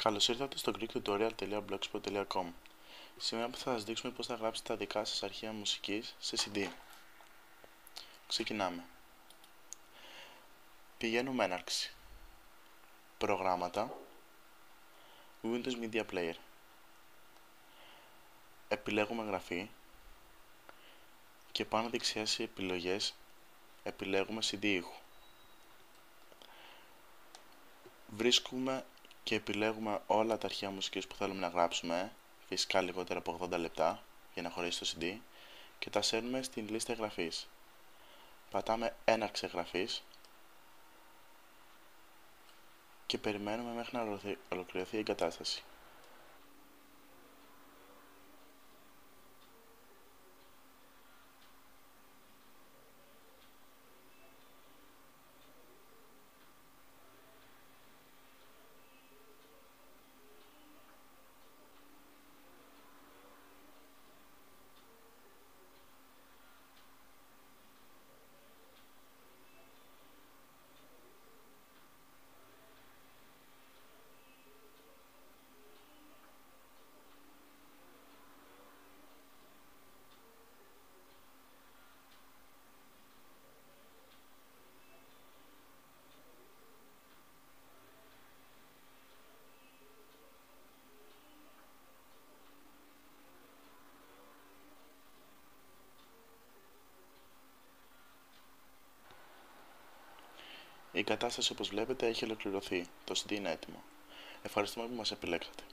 Καλώς ήρθατε στο greektutorial.blogspot.com. Σήμερα θα σας δείξουμε πώς θα γράψετε τα δικά σας αρχεία μουσικής σε CD. Ξεκινάμε. Πηγαίνουμε έναρξη. Προγράμματα. Windows Media Player. Επιλέγουμε γραφή. Και πάνω δεξιά σε επιλογές επιλέγουμε CD ήχου. Βρίσκουμε και επιλέγουμε όλα τα αρχεία μουσικής που θέλουμε να γράψουμε, φυσικά λιγότερα από 80 λεπτά για να χωρίσει το CD, και τα σέρνουμε στην λίστα εγγραφής. Πατάμε έναρξη εγγραφής και περιμένουμε μέχρι να ολοκληρωθεί η εγκατάσταση. Η εγκατάσταση, όπως βλέπετε, έχει ολοκληρωθεί. Το CD είναι έτοιμο. Ευχαριστούμε που μας επιλέξατε.